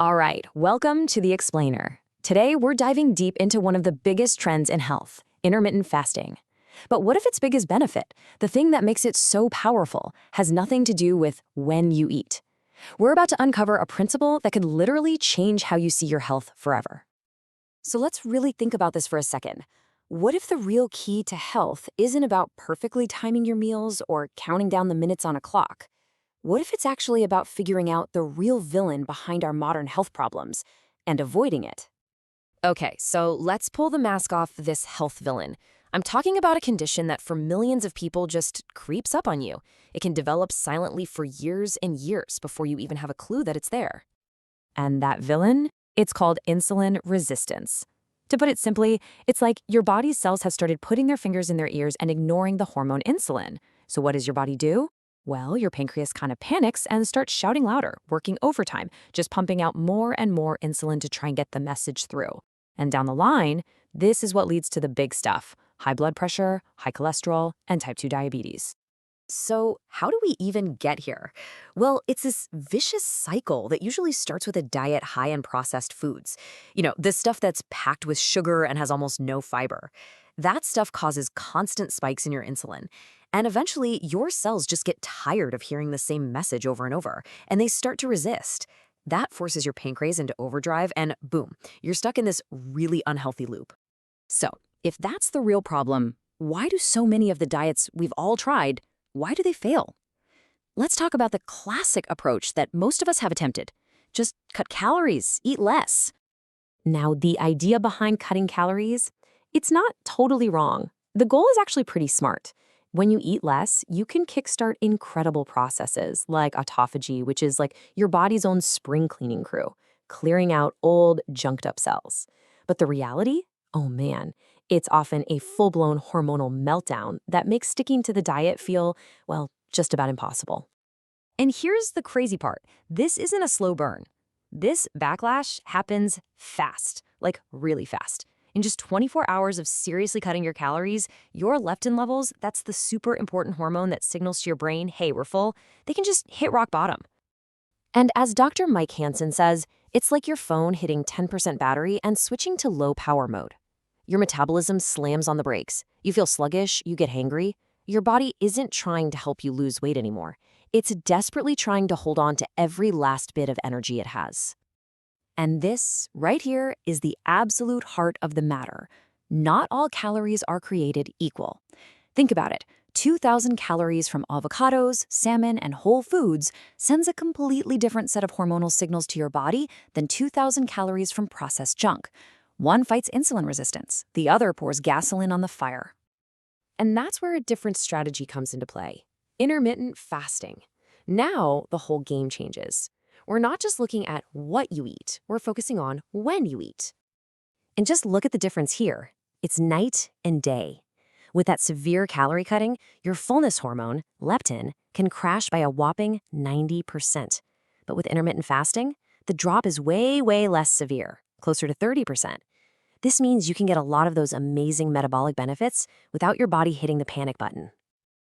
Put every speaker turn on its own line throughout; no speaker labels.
All right, welcome to The Explainer. Today, we're diving deep into one of the biggest trends in health, intermittent fasting. But what if its biggest benefit, the thing that makes it so powerful, has nothing to do with when you eat? We're about to uncover a principle that could literally change how you see your health forever. So let's really think about this for a second. What if the real key to health isn't about perfectly timing your meals or counting down the minutes on a clock? What if it's actually about figuring out the real villain behind our modern health problems and avoiding it? Okay, so let's pull the mask off this health villain. I'm talking about a condition that for millions of people just creeps up on you. It can develop silently for years and years before you even have a clue that it's there. And that villain? It's called insulin resistance. To put it simply, it's like your body's cells have started putting their fingers in their ears and ignoring the hormone insulin. So what does your body do? Well, your pancreas kind of panics and starts shouting louder, working overtime, just pumping out more and more insulin to try and get the message through. And down the line, this is what leads to the big stuff: high blood pressure, high cholesterol, and type 2 diabetes. So how do we even get here? Well, it's this vicious cycle that usually starts with a diet high in processed foods. This stuff that's packed with sugar and has almost no fiber. That stuff causes constant spikes in your insulin. And eventually, your cells just get tired of hearing the same message over and over, and they start to resist. That forces your pancreas into overdrive, and boom, you're stuck in this really unhealthy loop. So, if that's the real problem, why do so many of the diets we've all tried, why do they fail? Let's talk about the classic approach that most of us have attempted. Just cut calories, eat less. Now, the idea behind cutting calories, it's not totally wrong. The goal is actually pretty smart. When you eat less, you can kickstart incredible processes like autophagy, which is like your body's own spring cleaning crew, clearing out old, junked up cells. But the reality? Oh man, it's often a full-blown hormonal meltdown that makes sticking to the diet feel, well, just about impossible. And here's the crazy part. This isn't a slow burn. This backlash happens fast, like really fast. In just 24 hours of seriously cutting your calories, your leptin levels, that's the super important hormone that signals to your brain, hey, we're full, they can just hit rock bottom. And as Dr. Mike Hansen says, it's like your phone hitting 10% battery and switching to low power mode. Your metabolism slams on the brakes. You feel sluggish, you get hangry. Your body isn't trying to help you lose weight anymore. It's desperately trying to hold on to every last bit of energy it has. And this, right here, is the absolute heart of the matter. Not all calories are created equal. Think about it. 2,000 calories from avocados, salmon, and whole foods sends a completely different set of hormonal signals to your body than 2,000 calories from processed junk. One fights insulin resistance, the other pours gasoline on the fire. And that's where a different strategy comes into play: intermittent fasting. Now, the whole game changes. We're not just looking at what you eat, we're focusing on when you eat. And just look at the difference here. It's night and day. With that severe calorie cutting, your fullness hormone, leptin, can crash by a whopping 90%. But with intermittent fasting, the drop is way, way less severe, closer to 30%. This means you can get a lot of those amazing metabolic benefits without your body hitting the panic button.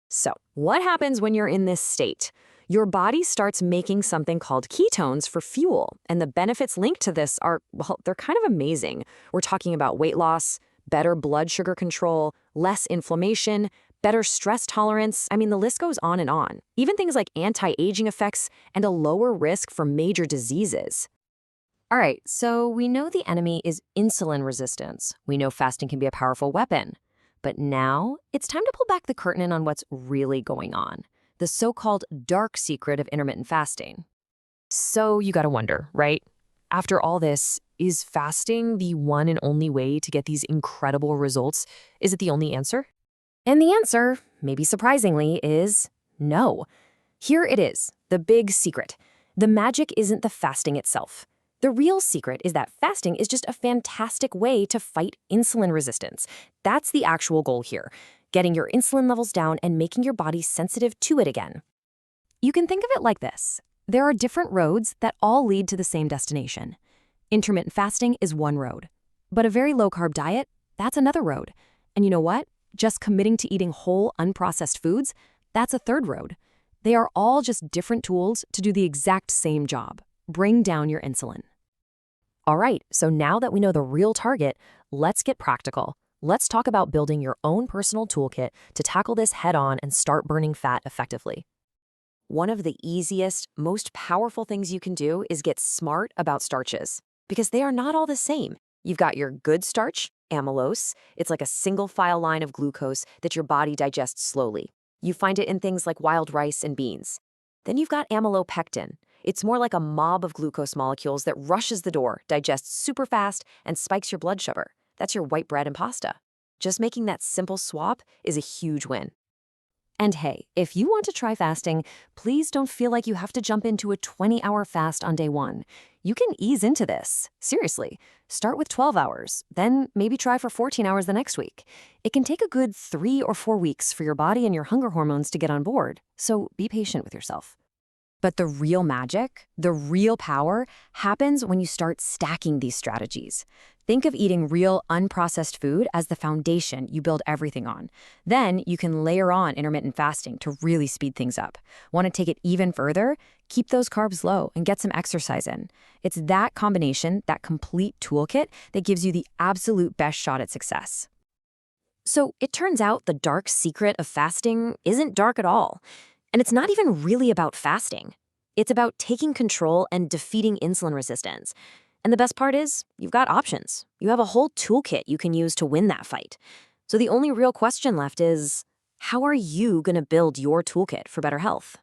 So, what happens when you're in this state? Your body starts making something called ketones for fuel, and the benefits linked to this are, well, they're kind of amazing. We're talking about weight loss, better blood sugar control, less inflammation, better stress tolerance. I mean, the list goes on and on. Even things like anti-aging effects and a lower risk for major diseases. All right, so we know the enemy is insulin resistance. We know fasting can be a powerful weapon. But now, it's time to pull back the curtain on what's really going on. The so-called dark secret of intermittent fasting. So you gotta wonder, right? After all this, is fasting the one and only way to get these incredible results? Is it the only answer? And the answer, maybe surprisingly, is no. Here it is, the big secret. The magic isn't the fasting itself. The real secret is that fasting is just a fantastic way to fight insulin resistance. That's the actual goal here: getting your insulin levels down and making your body sensitive to it again. You can think of it like this. There are different roads that all lead to the same destination. Intermittent fasting is one road, but a very low-carb diet, that's another road. And you know what? Just committing to eating whole, unprocessed foods, that's a third road. They are all just different tools to do the exact same job: bring down your insulin. All right, so now that we know the real target, let's get practical. Let's talk about building your own personal toolkit to tackle this head-on and start burning fat effectively. One of the easiest, most powerful things you can do is get smart about starches, because they are not all the same. You've got your good starch, amylose. It's like a single file line of glucose that your body digests slowly. You find it in things like wild rice and beans. Then you've got amylopectin. It's more like a mob of glucose molecules that rushes the door, digests super fast, and spikes your blood sugar. That's your white bread and pasta. Just making that simple swap is a huge win. And hey, if you want to try fasting, please don't feel like you have to jump into a 20-hour fast on day one. You can ease into this. Seriously, start with 12 hours, then maybe try for 14 hours the next week. It can take a good 3 or 4 weeks for your body and your hunger hormones to get on board, so be patient with yourself. But the real magic, the real power, happens when you start stacking these strategies. Think of eating real, unprocessed food as the foundation you build everything on. Then you can layer on intermittent fasting to really speed things up. Want to take it even further? Keep those carbs low and get some exercise in. It's that combination, that complete toolkit, that gives you the absolute best shot at success. So it turns out the dark secret of fasting isn't dark at all. And it's not even really about fasting. It's about taking control and defeating insulin resistance. And the best part is, you've got options. You have a whole toolkit you can use to win that fight. So the only real question left is, how are you going to build your toolkit for better health?